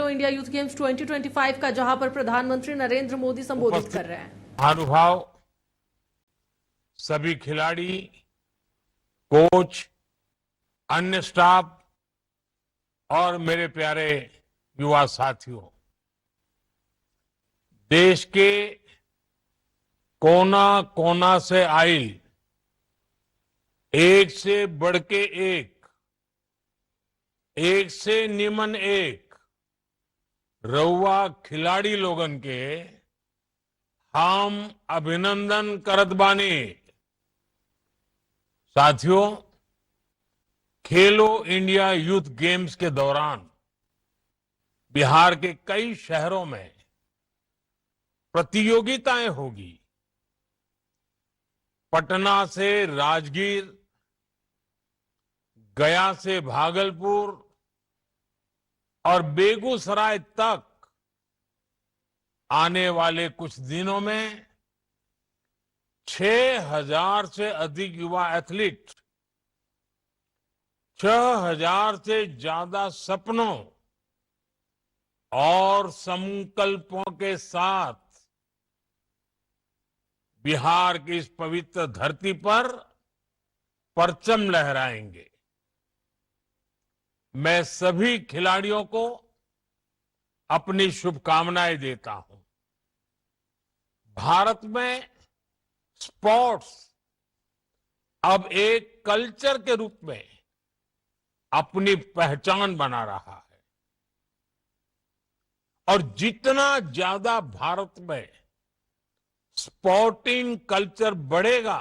India youth games 2025 का, जहां पर प्रधानमंत्री नरेंद्र मोदी संबोधित कर रहे हैं। महानुभाव, सभी खिलाड़ी, कोच, अन्य स्टाफ और मेरे प्यारे युवा साथियों, देश के कोना कोना से आई एक से बढ़ के एक से निमन एक रउआ खिलाड़ी लोगन के हम अभिनंदन करत बानी। साथियों, खेलो इंडिया यूथ गेम्स के दौरान बिहार के कई शहरों में प्रतियोगिताएं होगी। पटना से राजगीर, गया से भागलपुर और बेगूसराय तक आने वाले कुछ दिनों में 6,000 से अधिक युवा एथलीट, 6,000 से ज्यादा सपनों और संकल्पों के साथ बिहार की इस पवित्र धरती पर परचम लहराएंगे। मैं सभी खिलाड़ियों को अपनी शुभकामनाएं देता हूं। भारत में स्पोर्ट्स अब एक कल्चर के रूप में अपनी पहचान बना रहा है और जितना ज्यादा भारत में स्पोर्टिंग कल्चर बढ़ेगा,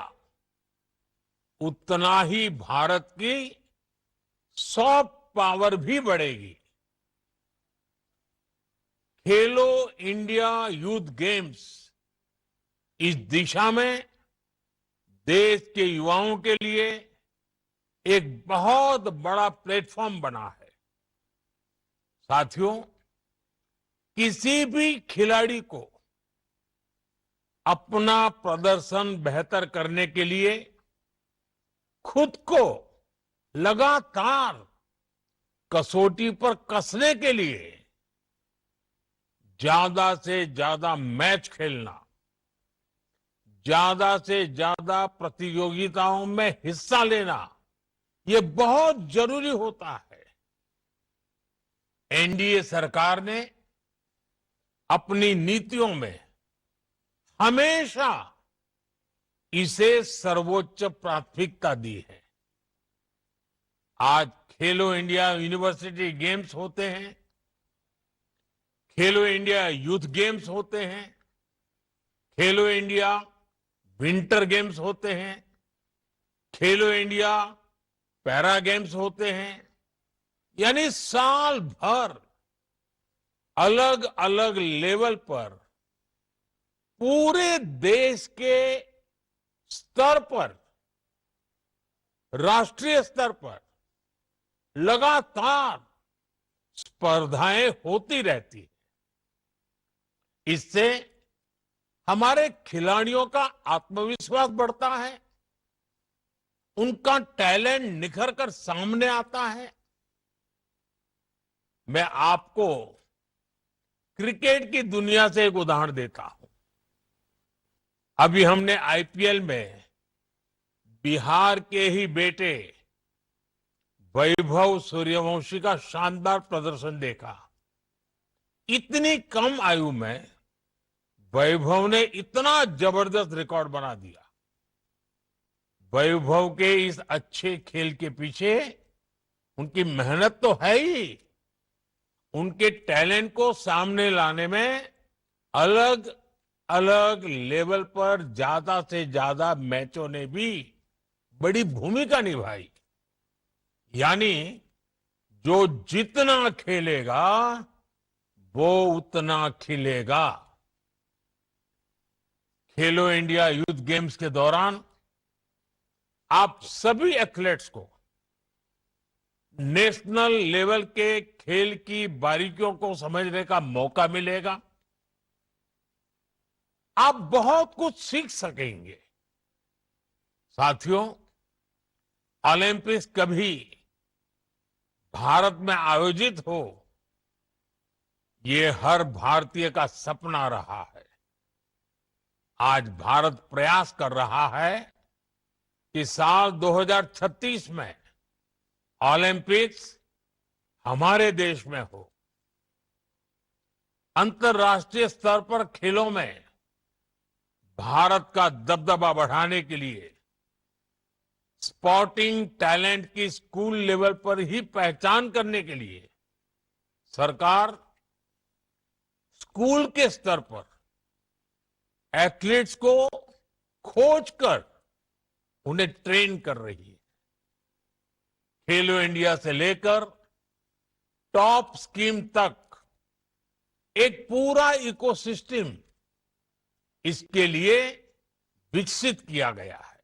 उतना ही भारत की सॉफ्ट पावर भी बढ़ेगी। खेलो इंडिया यूथ गेम्स इस दिशा में देश के युवाओं के लिए एक बहुत बड़ा प्लेटफॉर्म बना है। साथियों, किसी भी खिलाड़ी को अपना प्रदर्शन बेहतर करने के लिए खुद को लगातार कसौटी पर कसने के लिए ज्यादा से ज्यादा मैच खेलना, ज्यादा से ज्यादा प्रतियोगिताओं में हिस्सा लेना, ये बहुत जरूरी होता है। एनडीए सरकार ने अपनी नीतियों में हमेशा इसे सर्वोच्च प्राथमिकता दी है। आज खेलो इंडिया यूनिवर्सिटी गेम्स होते हैं, खेलो इंडिया यूथ गेम्स होते हैं, खेलो इंडिया विंटर गेम्स होते हैं, खेलो इंडिया पैरा गेम्स होते हैं, यानी साल भर अलग अलग लेवल पर पूरे देश के स्तर पर, राष्ट्रीय स्तर पर लगातार स्पर्धाएं होती रहती है। इससे हमारे खिलाड़ियों का आत्मविश्वास बढ़ता है, उनका टैलेंट निखर कर सामने आता है। मैं आपको क्रिकेट की दुनिया से एक उदाहरण देता हूं। अभी हमने आईपीएल में बिहार के ही बेटे वैभव सूर्यवंशी का शानदार प्रदर्शन देखा। इतनी कम आयु में वैभव ने इतना जबरदस्त रिकॉर्ड बना दिया। वैभव के इस अच्छे खेल के पीछे उनकी मेहनत तो है ही, उनके टैलेंट को सामने लाने में अलग अलग लेवल पर ज्यादा से ज्यादा मैचों ने भी बड़ी भूमिका निभाई। यानी जो जितना खेलेगा वो उतना खिलेगा। खेलो इंडिया यूथ गेम्स के दौरान आप सभी एथलीट्स को नेशनल लेवल के खेल की बारीकियों को समझने का मौका मिलेगा। आप बहुत कुछ सीख सकेंगे। साथियों, ओलंपिक्स कभी भारत में आयोजित हो, ये हर भारतीय का सपना रहा है। आज भारत प्रयास कर रहा है कि साल 2036 में ओलंपिक्स हमारे देश में हो। अंतर्राष्ट्रीय स्तर पर खेलों में भारत का दबदबा बढ़ाने के लिए स्पोर्टिंग टैलेंट की स्कूल लेवल पर ही पहचान करने के लिए सरकार स्कूल के स्तर पर एथलीट्स को खोजकर उन्हें ट्रेन कर रही है। खेलो इंडिया से लेकर टॉप स्कीम तक एक पूरा इकोसिस्टम इसके लिए विकसित किया गया है।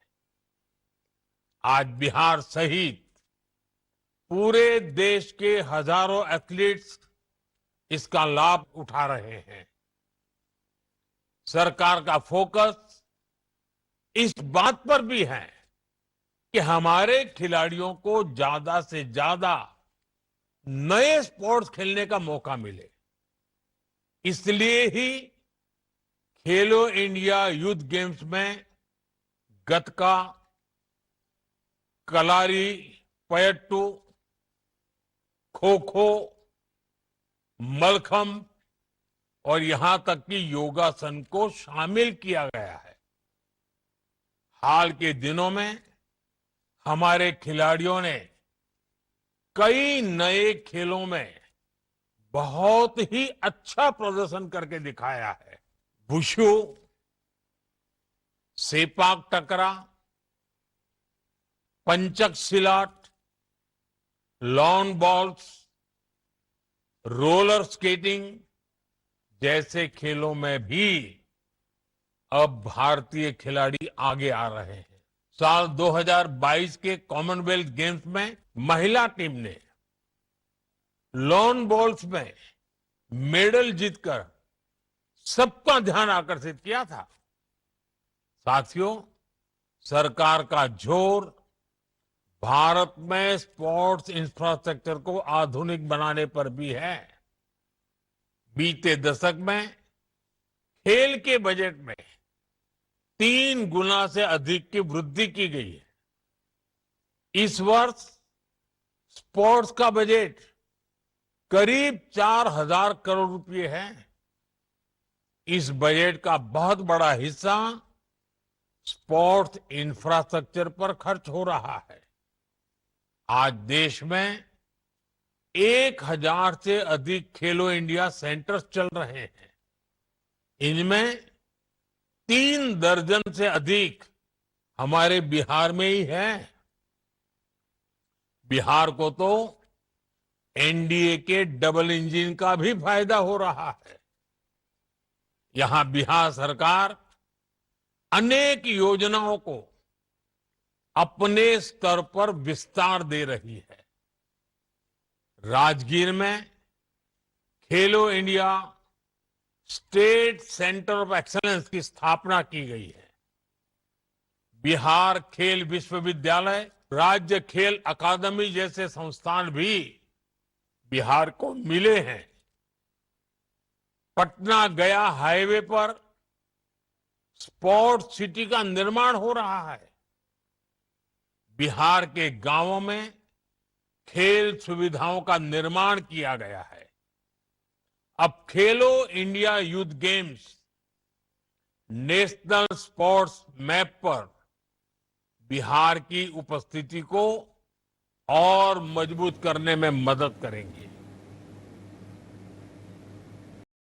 आज बिहार सहित पूरे देश के हजारों एथलीट्स इसका लाभ उठा रहे हैं। सरकार का फोकस इस बात पर भी है कि हमारे खिलाड़ियों को ज्यादा से ज्यादा नए स्पोर्ट्स खेलने का मौका मिले। इसलिए ही खेलो इंडिया यूथ गेम्स में गतका, कलारी पयट्टू, खो खो, मलखंब और यहां तक कि योगासन को शामिल किया गया है। हाल के दिनों में हमारे खिलाड़ियों ने कई नए खेलों में बहुत ही अच्छा प्रदर्शन करके दिखाया है। वुशु, सेपाक टकरा, पंचक सिलाट, लॉन बॉल्स, रोलर स्केटिंग जैसे खेलों में भी अब भारतीय खिलाड़ी आगे आ रहे हैं। साल 2022 के कॉमनवेल्थ गेम्स में महिला टीम ने लॉन बॉल्स में मेडल जीतकर सबका ध्यान आकर्षित किया था। साथियों, सरकार का जोर भारत में स्पोर्ट्स इंफ्रास्ट्रक्चर को आधुनिक बनाने पर भी है। बीते दशक में खेल के बजट में 3 गुना से अधिक की वृद्धि की गई है। इस वर्ष स्पोर्ट्स का बजट करीब 4,000 करोड़ रुपए है। इस बजट का बहुत बड़ा हिस्सा स्पोर्ट्स इंफ्रास्ट्रक्चर पर खर्च हो रहा है। आज देश में 1,000 से अधिक खेलो इंडिया सेंटर्स चल रहे हैं। इनमें 3 दर्जन से अधिक हमारे बिहार में ही है। बिहार को तो एनडीए के डबल इंजन का भी फायदा हो रहा है। यहां बिहार सरकार अनेक योजनाओं को अपने स्तर पर विस्तार दे रही है। राजगीर में खेलो India state centre of excellence की स्थापना की गई है। बिहार खेल विश्वविद्यालय, राज्य खेल अकादमी जैसे संस्थान भी बिहार को मिले हैं। पटना गया हाईवे पर स्पोर्ट्स सिटी का निर्माण हो रहा है। बिहार के गांवों में खेल सुविधाओं का निर्माण किया गया है। अब खेलो India youth games national sports map पर बिहार की उपस्थिति को और मजबूत करने में मदद करेंगे।